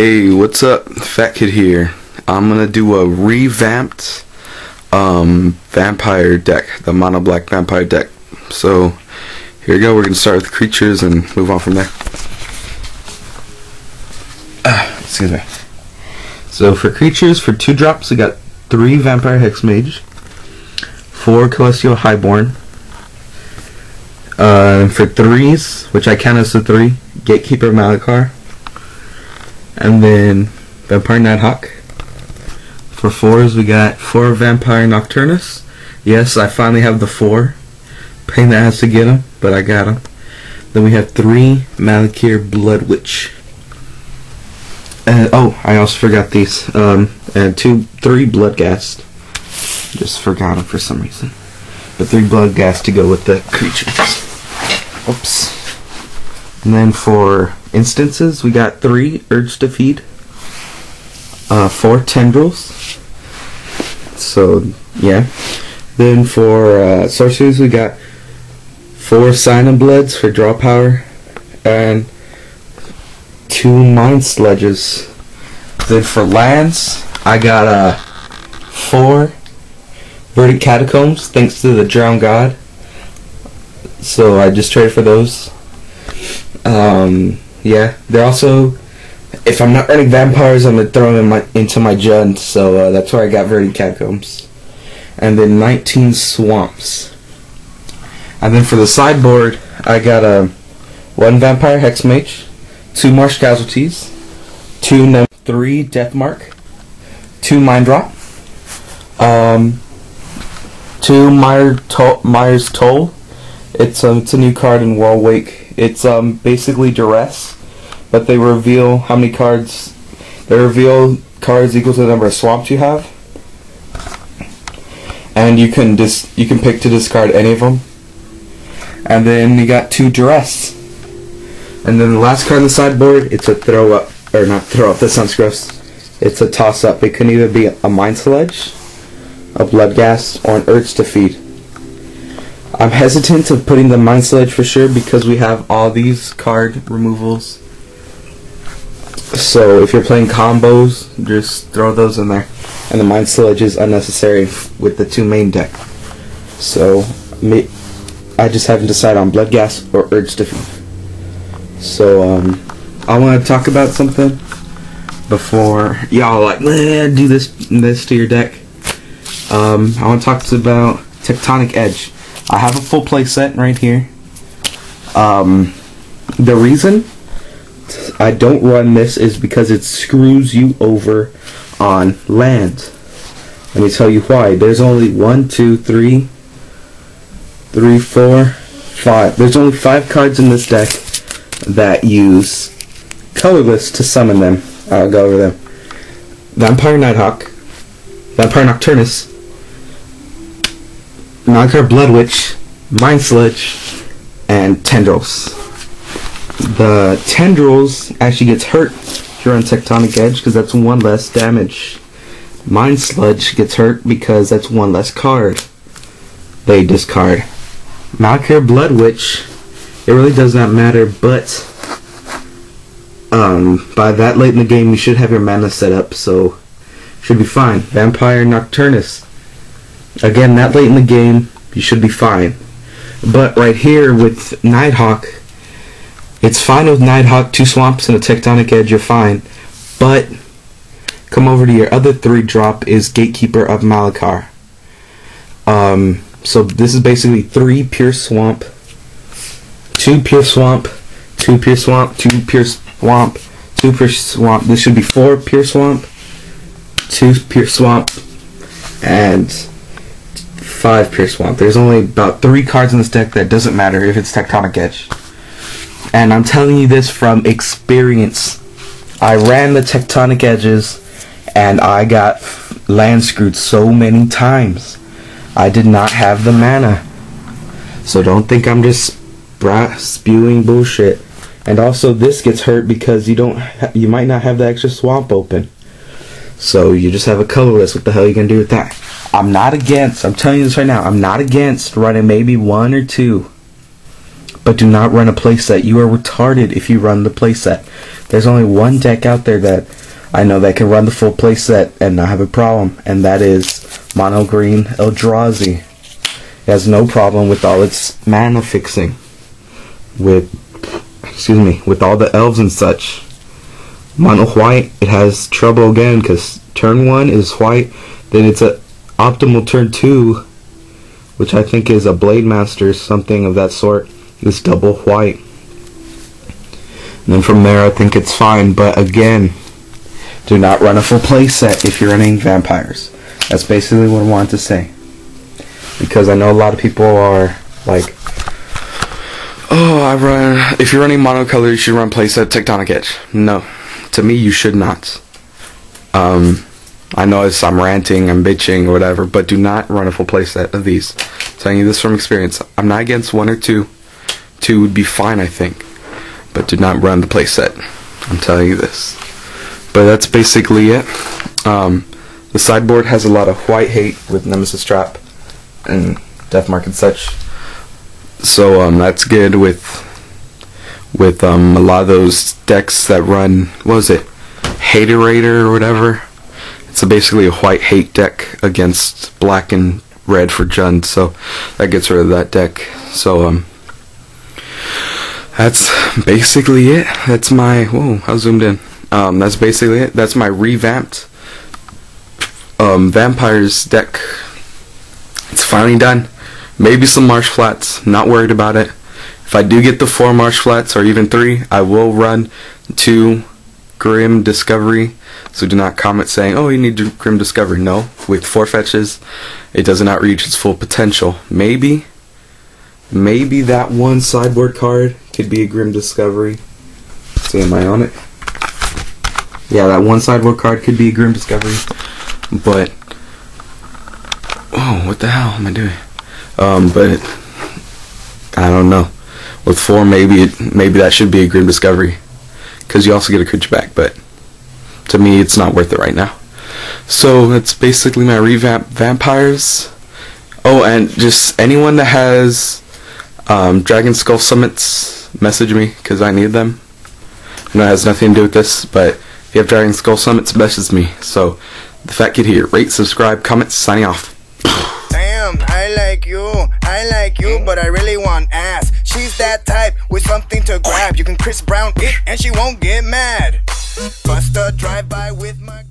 Hey, what's up? PhatKidd here. I'm gonna do a revamped vampire deck, the mono black vampire deck. So here we go. We're gonna start with creatures and move on from there. Excuse me. So for creatures, for 2 drops, we got 3 Vampire Hexmage, 4 Celestial Highborn. For 3s, which I count as the 3, Gatekeeper Malakar. And then Vampire Nighthawk. For 4s, we got 4 Vampire Nocturnus. Yes, I finally have the 4. Pain in the ass to get them, but I got them. Then we have 3 Malakir Blood Witch. Oh, I also forgot these. And 3 Bloodghast. Just forgot them for some reason. But 3 Bloodghast to go with the creatures. Oops. And then for instances, we got 3 Urge to Feed, 4 Tendrils. So yeah. Then for sorceries, we got 4 Sign and Bloods for draw power, and 2 Mind Sledges. Then for lands, I got 4 Verdant Catacombs, thanks to the Drowned God. So I just traded for those. Yeah, they're also, if I'm not running vampires, I'm gonna throw them into my Jund. So that's where I got Verdant Catacombs. And then 19 Swamps. And then for the sideboard, I got 1 Vampire Hexmage, 2 Marsh Casualties, 3 Deathmark, 2 Mind Drop, 2 Myers Toll. It's a new card in World Wake. It's basically duress, but they reveal how many cards. They reveal cards equal to the number of swamps you have, and you can pick to discard any of them. And then you got 2 duress. And then the last card on the sideboard, it's a throw up, or not throw up. That sounds gross. It's a toss up. It can either be a Mind Sledge, a Bloodghast, or an Urge to Feed. I'm hesitant to putting the Mind Sledge for sure because we have all these card removals. So if you're playing combos, just throw those in there. And the Mind Sledge is unnecessary with the 2 main deck. So I just haven't decided on Bloodghast or Urge to Feed. So I want to talk about something before y'all like do this to your deck. I want to talk about Tectonic Edge. I have a full play set right here. The reason I don't run this is because it screws you over on land. Let me tell you why. There's only 1, 2, 3, 4, 5. There's only 5 cards in this deck that use colorless to summon them. I'll go over them. Vampire Nighthawk, Vampire Nocturnus, Malakir Blood Witch, Mind Sledge, and Tendrils. The Tendrils actually gets hurt if you're on Tectonic Edge because that's 1 less damage. Mind Sledge gets hurt because that's 1 less card they discard. Malakir Blood Witch, it really does not matter, but by that late in the game you should have your mana set up, so should be fine. Vampire Nocturnus, again, that late in the game, you should be fine. But right here with Nighthawk, it's fine with Nighthawk, 2 swamps and a Tectonic Edge, you're fine. But come over to your other 3 drop is Gatekeeper of Malakar. So this is basically 3 pure swamp, 2 pure swamp, 2 pure swamp, 2 pure swamp, 2 pure swamp. This should be 4 pure swamp, 2 pure swamp, and 5 pure swamp. There's only about 3 cards in this deck that doesn't matter if it's Tectonic Edge. And I'm telling you this from experience. I ran the Tectonic Edges and I got land screwed so many times. I did not have the mana. So don't think I'm just spewing bullshit. And also this gets hurt because you might not have the extra swamp open. So you just have a colorless. What the hell are you gonna do with that? I'm telling you this right now, I'm not against running maybe 1 or 2 but do not run a playset. You are retarded if you run the playset. There's only one deck out there that I know that can run the full playset and not have a problem, and that is Mono Green Eldrazi. It has no problem with all its mana fixing. With all the elves and such. Mono White, it has trouble again because turn 1 is white, then it's a optimal turn 2, which I think is a Blade Master, something of that sort, is double white. And then from there I think it's fine, but again, do not run a full playset if you're running vampires. That's basically what I wanted to say. Because I know a lot of people are like, oh, if you're running monocolor, you should run playset Tectonic Edge. No. To me, you should not. I know I'm ranting, I'm bitching, or whatever, but do not run a full playset of these. I'm telling you this from experience. I'm not against 1 or 2. 2 would be fine, I think. But do not run the playset. I'm telling you this. But that's basically it. The sideboard has a lot of white hate with Nemesis Trap and Deathmark and such. So that's good with a lot of those decks that run, what was it, Haterator or whatever. It's basically a white hate deck against black and red for Jund, so that gets rid of that deck. So that's basically it. That's my, whoa, I zoomed in. That's basically it. That's my revamped Vampires deck. It's finally done. Maybe some Marsh Flats, not worried about it. If I do get the 4 Marsh Flats, or even 3, I will run 2 Grim Discovery. So do not comment saying, oh, you need Grim Discovery. No, with 4 fetches, it does not reach its full potential. Maybe that one sideboard card could be a Grim Discovery. See, am I on it? Yeah, that one sideboard card could be a Grim Discovery. But, oh, what the hell am I doing? But I don't know. With 4, maybe that should be a Grim Discovery, because you also get a creature back. But to me, it's not worth it right now. So that's basically my revamp vampires. Oh, and just anyone that has Dragon Skull Summits, message me because I need them. I know it has nothing to do with this, but if you have Dragon Skull Summits, message me. So ThePhatKidd here. Rate, subscribe, comment, signing off. I like you, but I really want ass. She's that type with something to grab. You can Chris Brown it and she won't get mad. Bust a drive-by with my